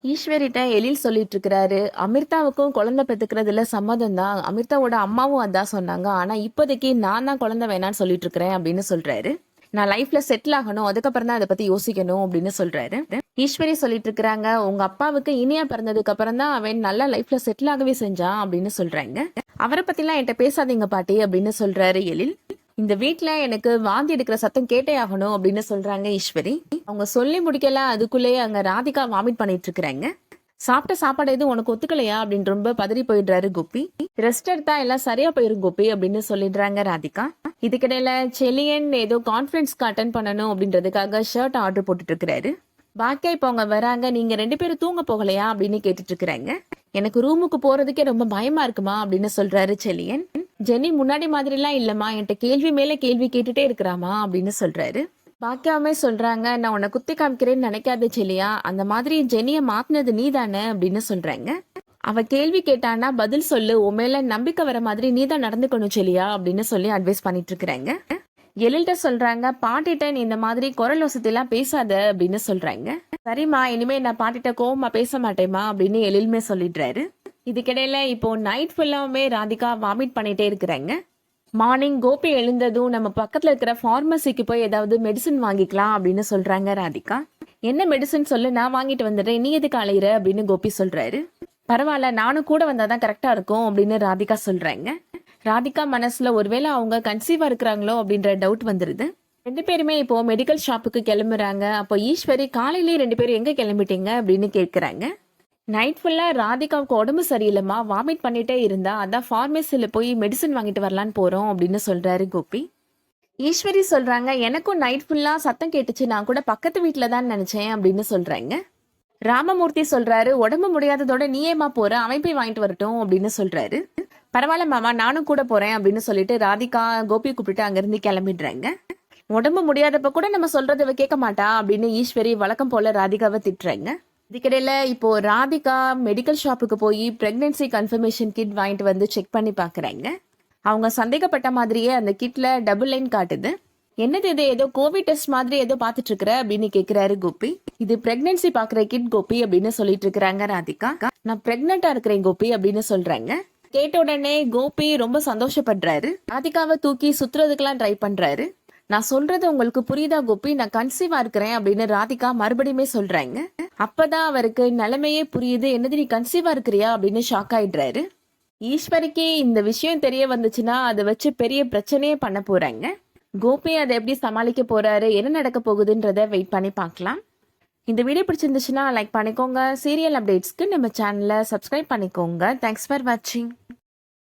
ஈஸ்வரிட்ட எழில் சொல்லிட்டு இருக்கிறாரு. அமிர்தாவுக்கும் குழந்தை பெத்துக்கிறதுல சம்மதம் தான். அமிர்தாவோட அம்மாவும் அதான் சொன்னாங்க. ஆனா இப்போதைக்கு நான் தான் குழந்தை வேணான்னு சொல்லிட்டு இருக்கிறேன் அப்படின்னு சொல்றாரு. நான் லைஃப்ல செட்டில் ஆகணும், அதுக்கப்புறம் தான் அதை பத்தி யோசிக்கணும் அப்படின்னு சொல்றாரு. ஈஸ்வரி சொல்லிட்டு இருக்கிறாங்க, உங்க அப்பாவுக்கு இனியா பிறந்ததுக்கு அப்புறம் தான் அவன் நல்ல லைஃப்ல செட்டில் ஆகவே செஞ்சான் அப்படின்னு சொல்றாங்க. அவரை பத்திலாம் என்கிட்ட பேசாதீங்க பாட்டி அப்படின்னு சொல்றாரு எழில். இந்த வீட்ல எனக்கு வாந்தி எடுக்கிற சத்தம் கேட்டே ஆகணும் அப்படின்னு சொல்றாங்க ஈஸ்வரி. அவங்க சொல்லி முடிக்கல, அதுக்குள்ளேயே அங்க ராதிகா வாமிட் பண்ணிட்டு இருக்கிறாங்க. சாப்பிட்ட சாப்பாடு எதுவும் உனக்கு ஒத்துக்கலையா அப்படின்னு ரொம்ப பதறி போயிடுறாரு கோபி. ரெஸ்ட் எடுத்தா எல்லாம் சரியா போயிரும் கோபி அப்படின்னு சொல்லிடுறாங்க ராதிகா. இதுக்கிடையில செலியன் ஏதோ கான்ஃபரன்ஸ்க்கு அட்டன் பண்ணணும் அப்படின்றதுக்காக ஷர்ட் ஆர்டர் போட்டுட்டு இருக்கிறாரு. பாக்கியா இப்போ அவங்க வராங்க, நீங்க 2 பேரும் தூங்க போகலையா அப்படின்னு கேட்டுட்டு இருக்கிறாங்க. எனக்கு ரூமுக்கு போறதுக்கே ரொம்ப பயமா இருக்குமா அப்படின்னு சொல்றாரு செலியன். ஜெனி முன்னாடி மாதிரிலாம் இல்லம்மா, என்கிட்ட கேள்வி மேல கேள்வி கேட்டுட்டே இருக்கிறாமா அப்படின்னு சொல்றாரு. பாக்கியாவே சொல்றாங்க, நான் உன்னை குத்தி காமிக்கிறேன்னு நினைக்காத செலியா, அந்த மாதிரி ஜெனியை மாத்தினது நீ தானே அப்படின்னு சொல்றாங்க. அவ கேள்வி கேட்டானா பதில் சொல்லு, உன் மேல நம்பிக்கை வர மாதிரி நீ தான் நடந்துக்கணும் செலியா அப்படின்னு சொல்லி அட்வைஸ் பண்ணிட்டு இருக்கிறாங்க. எழில்கிட்ட சொல்றாங்க, பாட்டிட்ட நீ இந்த மாதிரி குரல் வசதியெல்லாம் பேசாத அப்படின்னு சொல்றாங்க. சரிம்மா, இனிமே நான் பாட்டிட்ட கோவமா பேச மாட்டேமா அப்படின்னு எழிலுமே சொல்லிடுறாரு. இதுக்கிடையில இப்போ நைட் ஃபுல்லாவுமே ராதிகா வாமிட் பண்ணிட்டே இருக்கிறாங்க. மார்னிங் கோபி எழுந்ததும் நம்ம பக்கத்துல இருக்கிற ஃபார்மசிக்கு போய் ஏதாவது மெடிசன் வாங்கிக்கலாம் அப்படின்னு சொல்றாங்க ராதிகா. என்ன மெடிசன் சொல்லு, நான் வாங்கிட்டு வந்துடுறேன், நீ எதுக்கு அலையிற அப்படின்னு கோபி சொல்றாரு. பரவாயில்ல, நானும் கூட வந்தாதான் கரெக்டா இருக்கும் அப்படின்னு ராதிகா சொல்றாங்க. ராதிகா மனசுல ஒருவேளை அவங்க கன்சீவா இருக்கிறாங்களோ அப்படின்ற டவுட் வந்துருது. 2 பேருமே இப்போ மெடிக்கல் ஷாப்புக்கு கிளம்புறாங்க. அப்போ ஈஸ்வரி காலையிலேயே 2 பேரும் எங்க கிளம்பிட்டீங்க அப்படின்னு கேட்கிறாங்க. நைட் ஃபுல்லா ராதிகாவுக்கு உடம்பு சரியில்லைம்மா, வாமிட் பண்ணிட்டே இருந்தா, அதான் ஃபார்மசியில போய் மெடிசன் வாங்கிட்டு வரலான்னு போறோம் அப்படின்னு சொல்றாரு கோபி. ஈஸ்வரி சொல்றாங்க, எனக்கும் நைட் ஃபுல்லா சத்தம் கேட்டுச்சு, நான் கூட பக்கத்து வீட்டுல தான் நினைச்சேன் அப்படின்னு சொல்றாங்க. ராமமூர்த்தி சொல்றாரு, உடம்பு முடியாததோட நீயேமா போற, அவன் போய் வாங்கிட்டு வரட்டும் அப்படின்னு சொல்றாரு. பரவாயில்ல மாமா, நானும் கூட போறேன் அப்படின்னு சொல்லிட்டு ராதிகா கோபியை கூப்பிட்டு அங்கிருந்து கிளம்பிடுறாங்க. உடம்பு முடியாதப்ப கூட நம்ம சொல்றதை கேட்க மாட்டா அப்படின்னு ஈஸ்வரி வழக்கம் போல ராதிகாவை திட்டுறாங்க. இதுக்கிடையில இப்போ ராதிகா மெடிக்கல் ஷாப்புக்கு போய் பிரெக்னன்சி கன்ஃபர்மேஷன் கிட் வாங்கிட்டு வந்து செக் பண்ணி பாக்குறாங்க. அவங்க சந்தேகப்பட்ட மாதிரியே அந்த கிட்ல டபுள் லைன் காட்டுது. என்னது இது, ஏதோ கோவிட் டெஸ்ட் மாதிரி ஏதோ பாத்துட்டு இருக்கிற அப்படின்னு கேக்குறாரு கோபி. இது பிரெக்னன்சி பாக்குற கிட் கோபி அப்படின்னு சொல்லிட்டு இருக்கிறாங்க ராதிகா. நான் பிரெக்னண்டா இருக்கிறேன் கோபி அப்படின்னு சொல்றாங்க. கேட்ட உடனே கோபி ரொம்ப சந்தோஷப்படுறாரு. ராதிகாவை தூக்கி சுத்துறதுக்கெல்லாம் ட்ரை பண்றாரு. நான் சொல்றது உங்களுக்கு புரியுதா கோபி, நான் கன்சீவா இருக்கிறேன் அப்படின்னு ராதிகா மறுபடியுமே சொல்றாங்க. அப்பதான் அவருக்கு நிலைமையே புரியுது. என்னது, நீ கன்சீவா இருக்கிறியா அப்படின்னு ஷாக் ஆயிடுறாரு. ஈஸ்வரிக்கு இந்த விஷயம் தெரிய வந்துச்சுன்னா அதை வச்சு பெரிய பிரச்சனையே பண்ண போறாங்க. கோபி அதை எப்படி சமாளிக்க போறாரு, என்ன நடக்க போகுதுன்றத வெயிட் பண்ணி பார்க்கலாம். இந்த வீடியோ பிடிச்சிருந்துச்சுன்னா லைக் பண்ணிக்கோங்க. சீரியல் அப்டேட்ஸ்க்கு நம்ம சேனலை சப்ஸ்கிரைப் பண்ணிக்கோங்க. தேங்க்ஸ் ஃபார் வாட்சிங்.